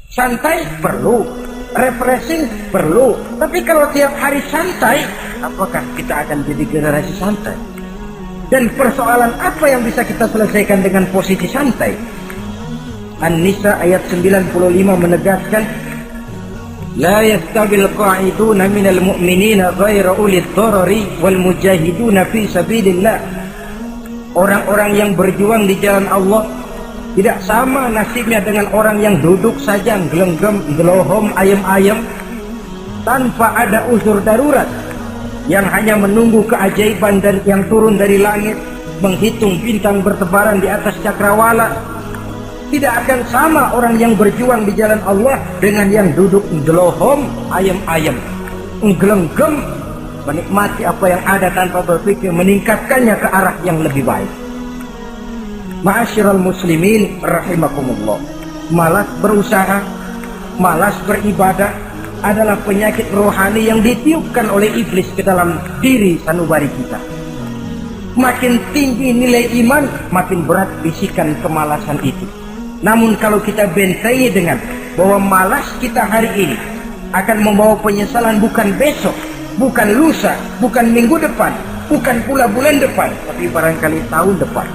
Santai perlu, refreshing perlu, tapi kalau tiap hari santai, apakah kita akan jadi generasi santai? Dan persoalan apa yang bisa kita selesaikan dengan posisi santai? An-Nisa ayat 95 menegaskan, la yastabil qa'iduna minal mu'minina ghayra ulil dharari wal mujahiduna fi sabilillah. Orang-orang yang berjuang di jalan Allah tidak sama nasibnya dengan orang yang duduk saja gelenggam, gelohom, ayam-ayam tanpa ada uzur darurat, yang hanya menunggu keajaiban dan yang turun dari langit, menghitung bintang bertebaran di atas cakrawala. Tidak akan sama orang yang berjuang di jalan Allah dengan yang duduk gelohom, ayam-ayam, gelenggam, menikmati apa yang ada tanpa berpikir meningkatkannya ke arah yang lebih baik. Ma'asyiral muslimin rahimakumullah, malas berusaha, malas beribadah adalah penyakit rohani yang ditiupkan oleh iblis ke dalam diri sanubari kita. Makin tinggi nilai iman, makin berat bisikan kemalasan itu. Namun kalau kita bentengi dengan bahwa malas kita hari ini akan membawa penyesalan bukan besok, bukan lusa, bukan minggu depan, bukan pula bulan depan, tapi barangkali tahun depan,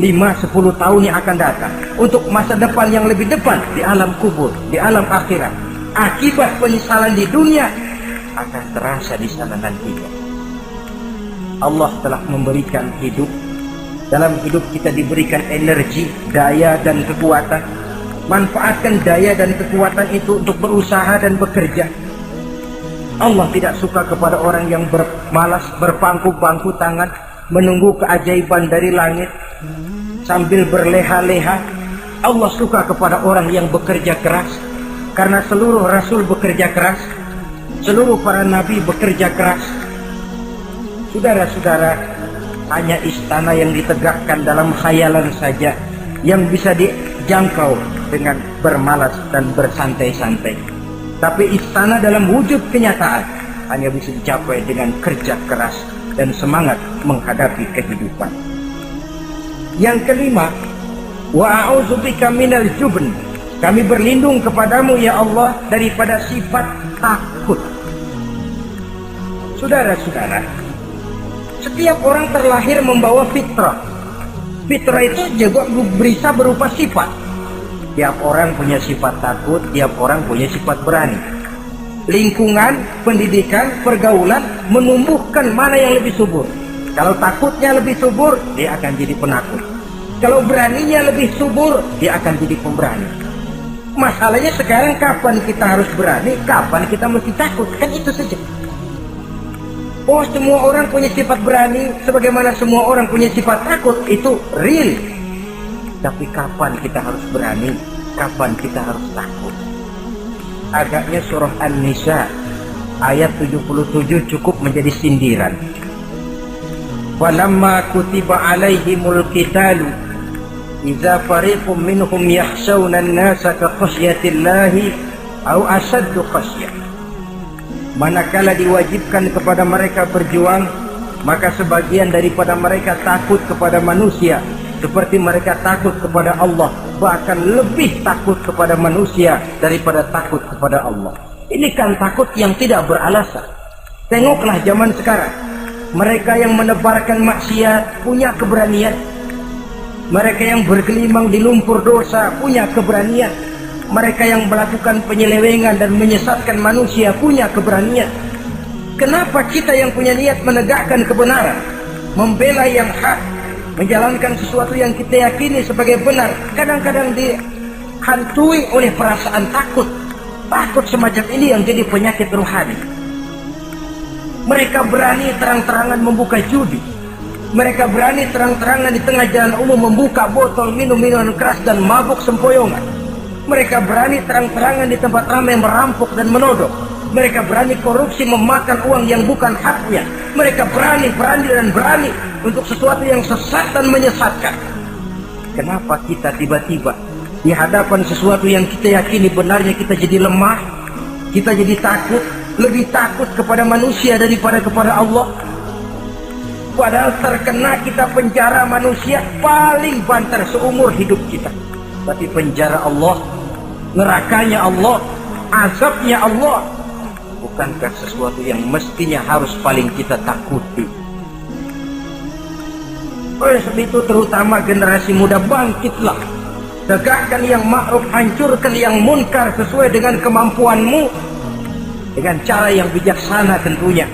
5-10 tahun yang akan datang, untuk masa depan yang lebih depan di alam kubur, di alam akhirat. Akibat penyesalan di dunia akan terasa di sana nantinya. Allah telah memberikan hidup. Dalam hidup kita diberikan energi, daya dan kekuatan. Manfaatkan daya dan kekuatan itu untuk berusaha dan bekerja. Allah tidak suka kepada orang yang bermalas, berpangku-pangku tangan, menunggu keajaiban dari langit sambil berleha-leha. Allah suka kepada orang yang bekerja keras, karena seluruh rasul bekerja keras, seluruh para nabi bekerja keras. Saudara-saudara, hanya istana yang ditegakkan dalam khayalan saja yang bisa dijangkau dengan bermalas dan bersantai-santai. Tapi istana dalam wujud kenyataan hanya bisa dicapai dengan kerja keras dan semangat menghadapi kehidupan. Yang kelima, wa a'udzubika minal jubn. Kami berlindung kepadamu ya Allah daripada sifat takut. Saudara-saudara, setiap orang terlahir membawa fitrah. Fitrah itu juga bisa berupa sifat. Tiap orang punya sifat takut, tiap orang punya sifat berani. Lingkungan, pendidikan, pergaulan menumbuhkan mana yang lebih subur. Kalau takutnya lebih subur, dia akan jadi penakut. Kalau beraninya lebih subur, dia akan jadi pemberani. Masalahnya sekarang kapan kita harus berani, kapan kita mesti takut, kan itu saja. Oh, semua orang punya sifat berani, sebagaimana semua orang punya sifat takut, itu real. Tapi kapan kita harus berani? Kapan kita harus takut? Agaknya surah An-Nisa ayat 77 cukup menjadi sindiran. Walamma kutiba alaihimul qitalu idza fariqum minhum yakhshawna an-nasa ka khasyatillahi aw ashaddu khasyah. Manakala diwajibkan kepada mereka berjuang, maka sebagian daripada mereka takut kepada manusia seperti mereka takut kepada Allah, bahkan lebih takut kepada manusia daripada takut kepada Allah. Ini kan takut yang tidak beralasan. Tengoklah zaman sekarang, mereka yang menebarkan maksiat punya keberanian, mereka yang bergelimang di lumpur dosa punya keberanian, mereka yang melakukan penyelewengan dan menyesatkan manusia punya keberanian. Kenapa kita yang punya niat menegakkan kebenaran, membela yang hak, menjalankan sesuatu yang kita yakini sebagai benar, kadang-kadang dihantui oleh perasaan takut? Takut semacam ini yang jadi penyakit rohani. Mereka berani terang-terangan membuka judi, mereka berani terang-terangan di tengah jalan umum membuka botol minum-minuman keras dan mabuk sempoyongan. Mereka berani terang-terangan di tempat ramai merampok dan menodong. Mereka berani korupsi, memakan uang yang bukan haknya. Mereka berani untuk sesuatu yang sesat dan menyesatkan. Kenapa kita tiba-tiba di hadapan sesuatu yang kita yakini benarnya kita jadi lemah, kita jadi takut, lebih takut kepada manusia daripada kepada Allah? Padahal terkena kita penjara manusia paling banter seumur hidup kita. Tapi penjara Allah, nerakanya Allah, azabnya Allah, bukankah sesuatu yang mestinya harus paling kita takuti? Oleh sebab itu terutama generasi muda, bangkitlah, tegakkan yang ma'ruf, hancurkan yang munkar sesuai dengan kemampuanmu, dengan cara yang bijaksana tentunya,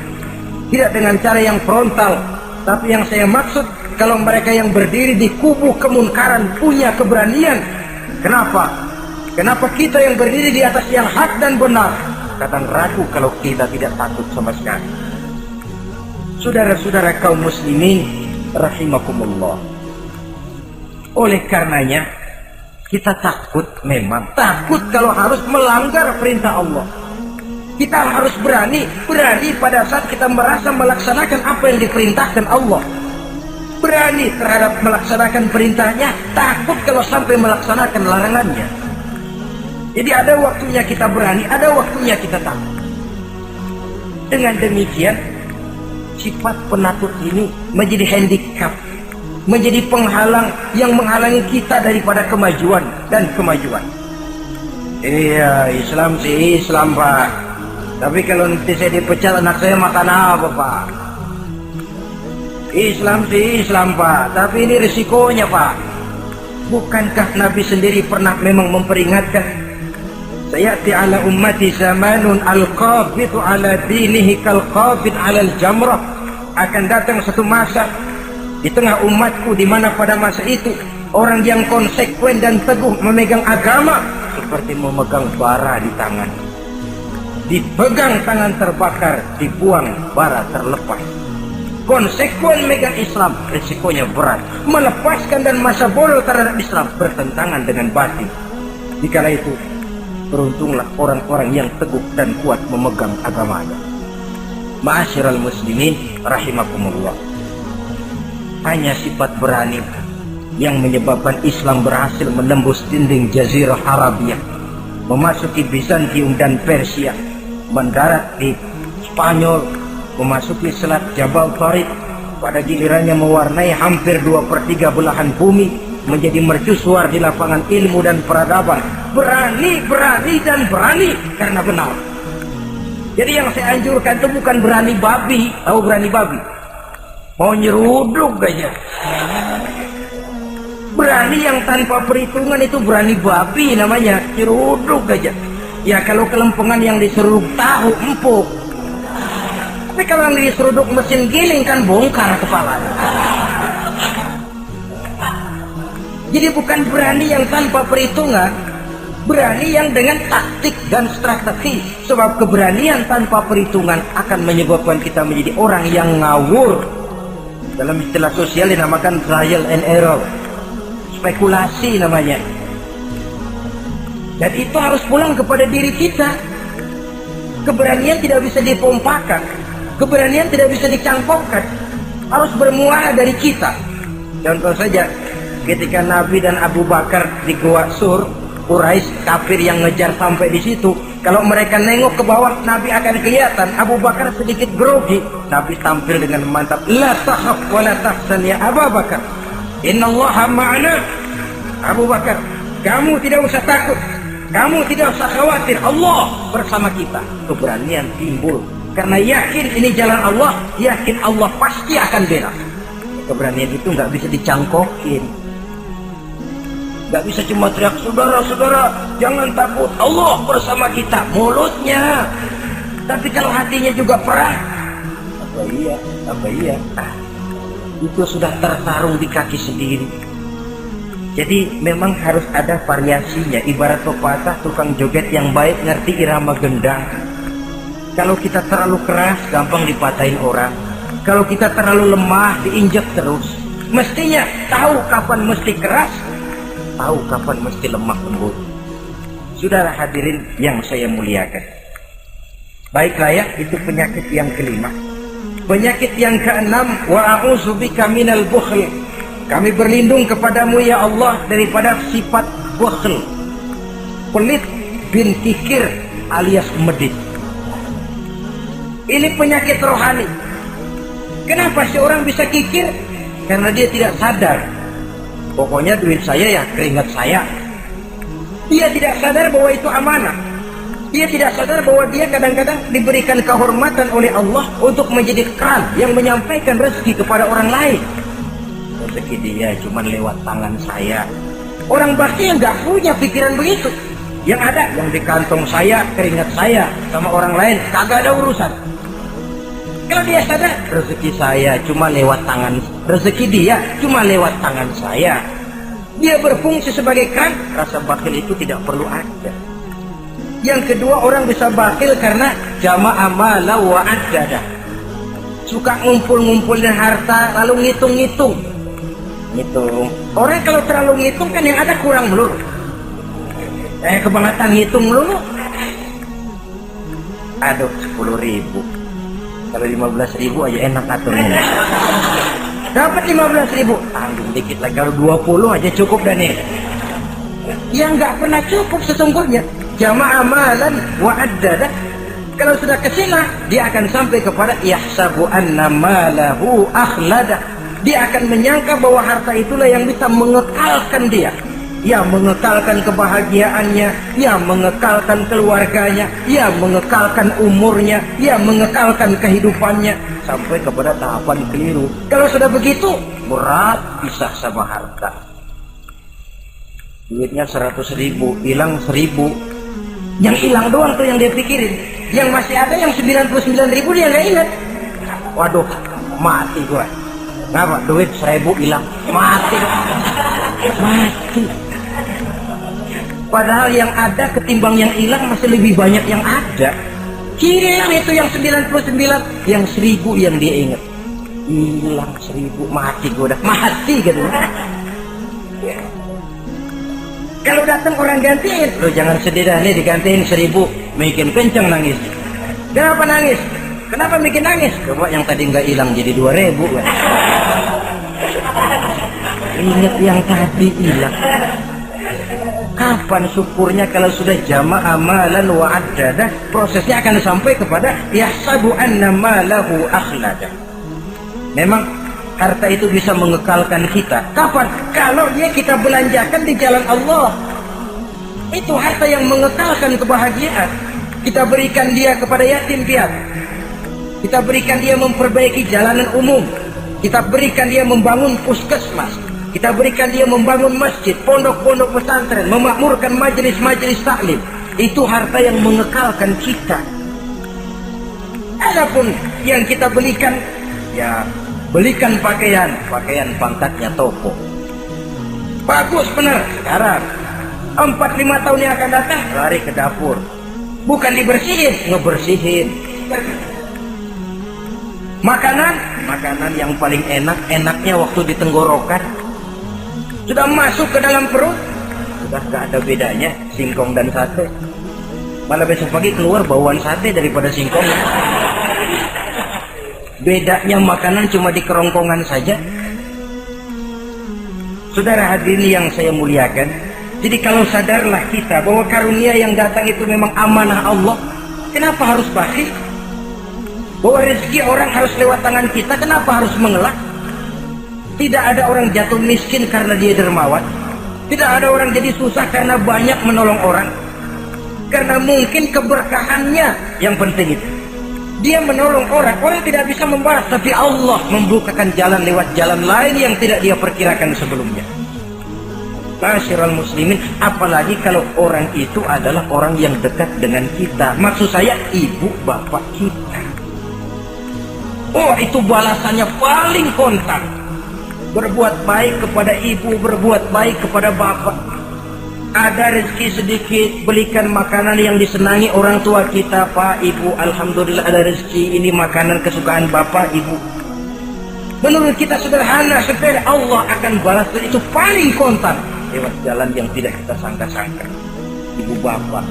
tidak dengan cara yang frontal. Tapi yang saya maksud, kalau mereka yang berdiri di kubu kemunkaran punya keberanian, kenapa? Kenapa kita yang berdiri di atas yang hak dan benar kadang ragu kalau kita tidak takut sama sekali? Saudara-saudara kaum muslimin rahimakumullah, oleh karenanya kita takut, memang takut kalau harus melanggar perintah Allah. Kita harus berani pada saat kita merasa melaksanakan apa yang diperintahkan Allah, berani terhadap melaksanakan perintahnya, takut kalau sampai melaksanakan larangannya. Jadi ada waktunya kita berani, ada waktunya kita takut. Dengan demikian, sifat penakut ini menjadi handicap, menjadi penghalang yang menghalangi kita daripada kemajuan dan kemajuan. Iya, Islam sih Islam, Pak. Tapi kalau nanti saya dipecat, anak saya makan apa, Pak? Islam sih Islam, Pak. Tapi ini risikonya, Pak. Bukankah Nabi sendiri pernah memang memperingatkan, sayati ala ummati zamanun al-qabidu ala dinihi kal-qabid ala al-jamrah. Akan datang satu masa di tengah umatku di mana pada masa itu orang yang konsekuen dan teguh memegang agama seperti memegang bara di tangan. Dipegang tangan terbakar, dibuang bara terlepas. Konsekuen megang Islam, risikonya berat. Melepaskan dan masa bodoh terhadap Islam bertentangan dengan batin. Dikala itu, beruntunglah orang-orang yang teguh dan kuat memegang agamanya. Ma'asyiral muslimin rahimakumullah. Hanya sifat berani yang menyebabkan Islam berhasil menembus dinding Jazirah Arabia, memasuki Bizantium dan Persia, mendarat di Spanyol, memasuki Selat Jabal Tariq, pada gilirannya mewarnai hampir 2/3 belahan bumi, menjadi mercusuar di lapangan ilmu dan peradaban. Berani karena benar. Jadi yang saya anjurkan itu bukan berani babi. Tahu berani babi? Mau nyeruduk aja. Berani yang tanpa perhitungan itu berani babi namanya, nyeruduk aja. Ya kalau kelempengan yang diseruduk tahu empuk. Tapi kalau yang diseruduk mesin giling kan bongkar kepalanya. Jadi bukan berani yang tanpa perhitungan, berani yang dengan taktik dan strategi. Sebab keberanian tanpa perhitungan akan menyebabkan kita menjadi orang yang ngawur. Dalam istilah sosial dinamakan trial and error. spekulasi namanya. Dan itu harus pulang kepada diri kita. Keberanian tidak bisa dipompakan, keberanian tidak bisa dicangkokkan, harus bermula dari kita. Contoh saja, ketika Nabi dan Abu Bakar di Gua Sur, Quraisy kafir yang ngejar sampai di situ. Kalau mereka nengok ke bawah, Nabi akan kelihatan. Abu Bakar sedikit grogi. Nabi tampil dengan mantap. La tahaf wa la tahzan ya Abu Bakar. Innallaha ma'ana. Abu Bakar, kamu tidak usah takut, kamu tidak usah khawatir, Allah bersama kita. Keberanian timbul karena yakin ini jalan Allah, yakin Allah pasti akan bela. Keberanian itu nggak bisa dicangkokin, nggak bisa cuma teriak, saudara-saudara jangan takut, Allah bersama kita, mulutnya. Tapi kalau hatinya juga perang, apa iya, itu sudah tertarung di kaki sendiri. Jadi memang harus ada variasinya. Ibarat pepatah, tukang joget yang baik ngerti irama gendang. Kalau kita terlalu keras, gampang dipatahin orang. Kalau kita terlalu lemah, diinjak terus. Mestinya tahu kapan mesti keras, tahu kapan mesti lemah lembut. Saudara hadirin yang saya muliakan, baiklah ya, itu penyakit yang kelima. Penyakit yang keenam, wa a'udzubika minal bukhl. Kami berlindung kepadamu ya Allah daripada sifat bukhl, pelit bin kikir alias medit. Ini penyakit rohani. Kenapa seorang bisa kikir? Karena dia tidak sadar. Pokoknya duit saya ya keringat saya. Dia tidak sadar bahwa itu amanah. Dia tidak sadar bahwa dia kadang-kadang diberikan kehormatan oleh Allah untuk menjadi keran yang menyampaikan rezeki kepada orang lain. Rezeki dia cuma lewat tangan saya. Orang bakti yang gak punya pikiran begitu. Yang ada yang di kantong saya, keringat saya, sama orang lain kagak ada urusan. Kalau dia sadar, rezeki saya cuma lewat tangan, rezeki dia cuma lewat tangan saya. Dia berfungsi sebagai keran, rasa bakhil itu tidak perlu ada. Yang kedua, orang bisa bakhil karena jama'a mala wa addada. Suka ngumpul-ngumpulin harta lalu ngitung-ngitung. Ngitung. Orang kalau terlalu ngitung kan yang ada kurang melulu. Kebangetan ngitung melulu. Aduh, 10.000. Kalau 15.000 aja enak aturnya. Dapat 15.000, tanggung dikit lagi. Kalau 20 aja cukup dan nih. Yang nggak pernah cukup sesungguhnya. Jama'a malan wa addada. Kalau sudah kesina, dia akan sampai kepada yahsabu anna malahu akhlada. Dia akan menyangka bahwa harta itulah yang bisa mengekalkan dia. Ya mengekalkan kebahagiaannya, ya mengekalkan keluarganya, ya mengekalkan umurnya, ya mengekalkan kehidupannya sampai kepada tahapan keliru. Kalau sudah begitu, berat pisah sama harta. Duitnya 100.000, hilang 1.000. Yang hilang doang tuh yang dia pikirin. Yang masih ada yang 99.000 dia nggak ingat. Waduh, mati gua. Kenapa? Duit 1.000 hilang, mati. Padahal yang ada ketimbang yang hilang masih lebih banyak yang ada. Hilang itu yang 99, yang 1.000 yang dia ingat. Hilang 1.000, mati gua udah mati gitu. Kalau datang orang gantiin, lo jangan sedih dah nih digantiin 1.000, bikin kenceng nangis. Kenapa nangis? Kenapa bikin nangis? Coba yang tadi nggak hilang jadi 2.000 kan? Ingat yang tadi hilang. Kapan syukurnya kalau sudah jama'a malan wa addada? Prosesnya akan sampai kepada yahsabu anna malahu akhlada. Memang harta itu bisa mengekalkan kita. Kapan? Kalau dia kita belanjakan di jalan Allah. Itu harta yang mengekalkan kebahagiaan. Kita berikan dia kepada yatim piatu. Kita berikan dia memperbaiki jalanan umum. Kita berikan dia membangun puskesmas. Kita berikan dia membangun masjid, pondok-pondok pesantren, memakmurkan majelis-majelis taklim. Itu harta yang mengekalkan kita. Adapun yang kita belikan, ya belikan pakaian pangkatnya toko. Bagus benar. Sekarang 4-5 tahun yang akan datang, lari ke dapur. Bukan dibersihin, ngebersihin. Makanan yang paling enaknya waktu di tenggorokan. Sudah masuk ke dalam perut, sudah gak ada bedanya singkong dan sate. Malah besok pagi keluar bauan sate daripada singkong. Bedanya makanan cuma di kerongkongan saja. Saudara hadirin yang saya muliakan, jadi kalau sadarlah kita bahwa karunia yang datang itu memang amanah Allah, kenapa harus bakhil? Bahwa rezeki orang harus lewat tangan kita, kenapa harus mengelak? Tidak ada orang jatuh miskin karena dia dermawan. Tidak ada orang jadi susah karena banyak menolong orang. Karena mungkin keberkahannya yang penting itu. Dia menolong orang, orang tidak bisa membalas, tapi Allah membukakan jalan lewat jalan lain yang tidak dia perkirakan sebelumnya. Ma'asyiral muslimin, apalagi kalau orang itu adalah orang yang dekat dengan kita. Maksud saya ibu bapak kita. Oh, itu balasannya paling kontan. Berbuat baik kepada ibu, berbuat baik kepada bapak. Ada rezeki sedikit, belikan makanan yang disenangi orang tua kita. Pak, ibu, alhamdulillah ada rezeki, ini makanan kesukaan bapak, ibu. Menurut kita sederhana, sepele, Allah akan balas, itu paling kontan lewat jalan yang tidak kita sangka-sangka. Ibu bapak,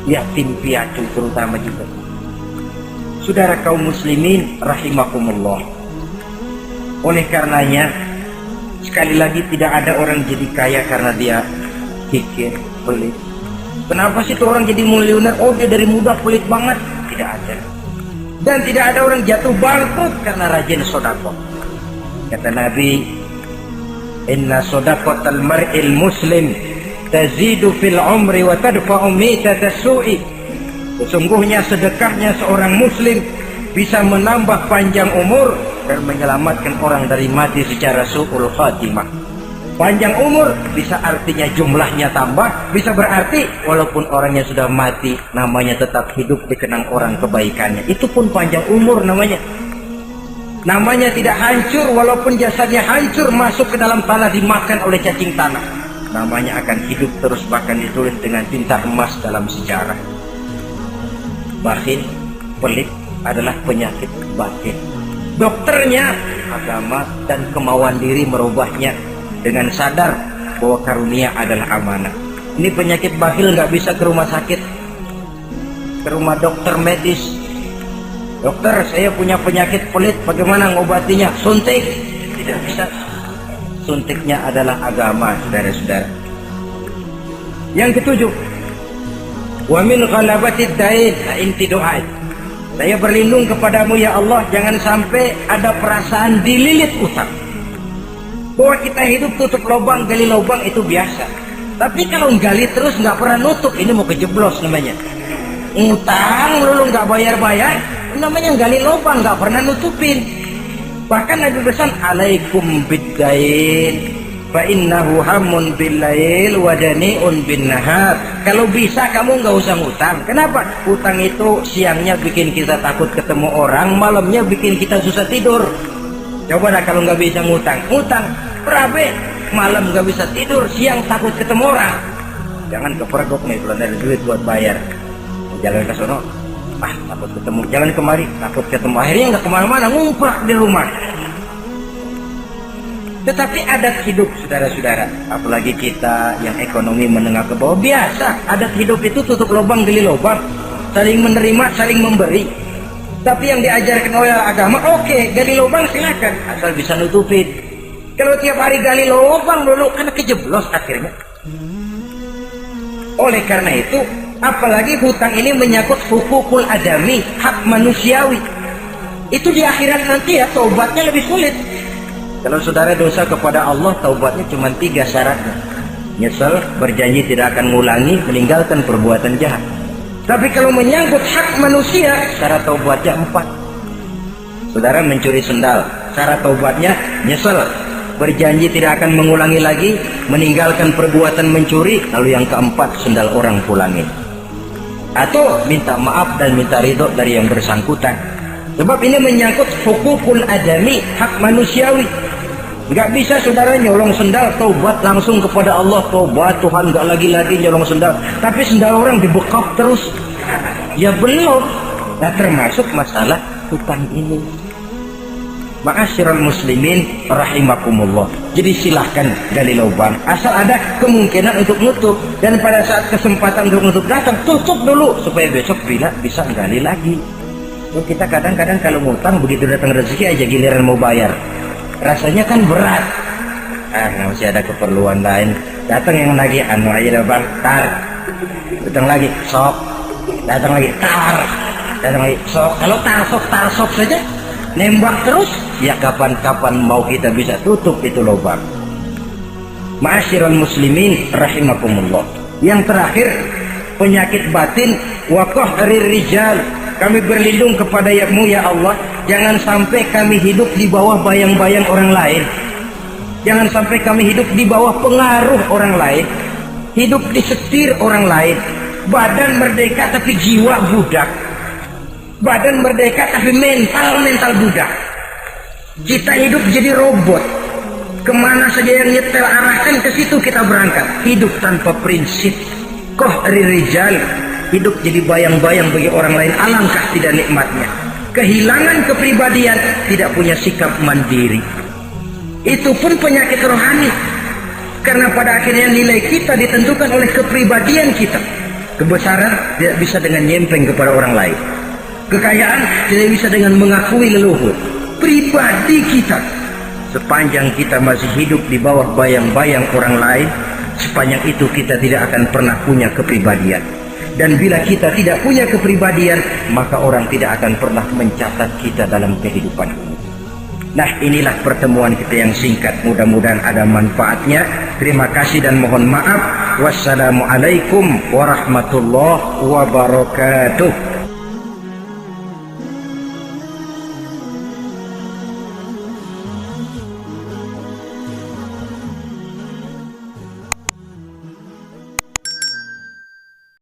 yatim piatu terutama juga. Saudara kaum muslimin rahimakumullah. Oleh karenanya, sekali lagi tidak ada orang jadi kaya karena dia kikir, pelit. Kenapa sih tuh orang jadi miliuner? Oh, dia dari muda pelit banget. Tidak ada. Dan tidak ada orang jatuh bangkrut karena rajin sedekah. Kata Nabi, inna shadaqatal mar'il muslim tazidu fil umri wa tadfa'u mitata su'i. Sesungguhnya sedekahnya seorang muslim bisa menambah panjang umur dan menyelamatkan orang dari mati secara su'ul khatimah. Panjang umur bisa artinya jumlahnya tambah, bisa berarti walaupun orangnya sudah mati, namanya tetap hidup dikenang orang kebaikannya. Itu pun panjang umur namanya. Namanya tidak hancur walaupun jasadnya hancur, masuk ke dalam tanah dimakan oleh cacing tanah. Namanya akan hidup terus, bahkan ditulis dengan tinta emas dalam sejarah. Bakhil, pelit adalah penyakit batin. Dokternya agama dan kemauan diri merubahnya dengan sadar bahwa karunia adalah amanah. Ini penyakit bakhil nggak bisa ke rumah sakit, ke rumah dokter medis. Dokter, saya punya penyakit pelit, bagaimana ngobatinya? Suntik. Tidak bisa. Suntiknya adalah agama, saudara-saudara. Yang ketujuh, wa min ghalabatid dain, inti doa. Saya berlindung kepadamu ya Allah, jangan sampai ada perasaan dililit utang. Bahwa kita hidup tutup lubang, gali lubang itu biasa. Tapi kalau gali terus nggak pernah nutup, ini mau kejeblos namanya. Utang lu nggak bayar-bayar, namanya gali lubang, nggak pernah nutupin. Bahkan Nabi pesan, alaikum biddain, fa innahu hamun billail wa dani'un bin nahar. Kalau bisa kamu nggak usah ngutang. Kenapa? Utang itu siangnya bikin kita takut ketemu orang, malamnya bikin kita susah tidur. Coba dah kalau nggak bisa ngutang, berabe, malam nggak bisa tidur, siang takut ketemu orang. Jangan kepergok nih kalau ada duit buat bayar. Jalan ke sono, takut ketemu. Jalan kemari, takut ketemu. Akhirnya nggak kemana-mana, ngumprak di rumah. Tetapi adat hidup, saudara-saudara, apalagi kita yang ekonomi menengah ke bawah, biasa. Adat hidup itu tutup lubang, gali lubang, saling menerima, saling memberi. Tapi yang diajarkan oleh agama, oke, gali lubang silakan, asal bisa nutupin. Kalau tiap hari gali lubang dulu, kan kejeblos akhirnya. Oleh karena itu, apalagi hutang ini menyangkut hukukul adami, hak manusiawi. Itu di akhirat nanti ya, taubatnya lebih sulit. Kalau saudara dosa kepada Allah, taubatnya cuma 3 syaratnya. Nyesel, berjanji tidak akan mengulangi, meninggalkan perbuatan jahat. Tapi kalau menyangkut hak manusia, syarat taubatnya 4. Saudara mencuri sendal, syarat taubatnya nyesel, berjanji tidak akan mengulangi lagi, meninggalkan perbuatan mencuri, lalu yang keempat, sendal orang pulangin. Atau minta maaf dan minta ridho dari yang bersangkutan. Sebab ini menyangkut hukukul adami, hak manusiawi. Nggak bisa saudara nyolong sendal, taubat langsung kepada Allah, taubat Tuhan, nggak lagi-lagi nyolong sendal. Tapi sendal orang dibekap terus, ya belum. Nah, termasuk masalah hutang ini. Ma'asyiral muslimin rahimakumullah. Jadi silahkan gali lubang, asal ada kemungkinan untuk nutup, dan pada saat kesempatan untuk nutup datang, tutup dulu supaya besok bila bisa gali lagi. So, kita kadang-kadang kalau ngutang begitu datang rezeki aja giliran mau bayar, rasanya kan berat. Masih ada keperluan lain, datang yang lagi anu aja bang, tar, datang lagi sok, datang lagi tar, datang lagi sok. Kalau tar sok saja nembak terus, ya kapan-kapan mau kita bisa tutup itu lubang. Ma'asyiral muslimin rahimakumullah. Yang terakhir, penyakit batin, waqahrir rijal. Kami berlindung kepada-Mu ya Allah, jangan sampai kami hidup di bawah bayang-bayang orang lain. Jangan sampai kami hidup di bawah pengaruh orang lain, hidup disetir orang lain. Badan merdeka tapi jiwa budak. Badan merdeka tapi mental budak. Kita hidup jadi robot. Kemana saja yang nyetel arahkan, ke situ kita berangkat. Hidup tanpa prinsip. Qahri rijal. Hidup jadi bayang-bayang bagi orang lain. Alangkah tidak nikmatnya. Kehilangan kepribadian, tidak punya sikap mandiri. Itu pun penyakit rohani. Karena pada akhirnya nilai kita ditentukan oleh kepribadian kita. Kebesaran tidak bisa dengan nyempeng kepada orang lain. Kekayaan tidak bisa dengan mengakui leluhur. Pribadi kita, sepanjang kita masih hidup di bawah bayang-bayang orang lain, sepanjang itu kita tidak akan pernah punya kepribadian. Dan bila kita tidak punya kepribadian, maka orang tidak akan pernah mencatat kita dalam kehidupan ini. Nah, inilah pertemuan kita yang singkat, mudah-mudahan ada manfaatnya. Terima kasih dan mohon maaf. Wassalamualaikum warahmatullahi wabarakatuh.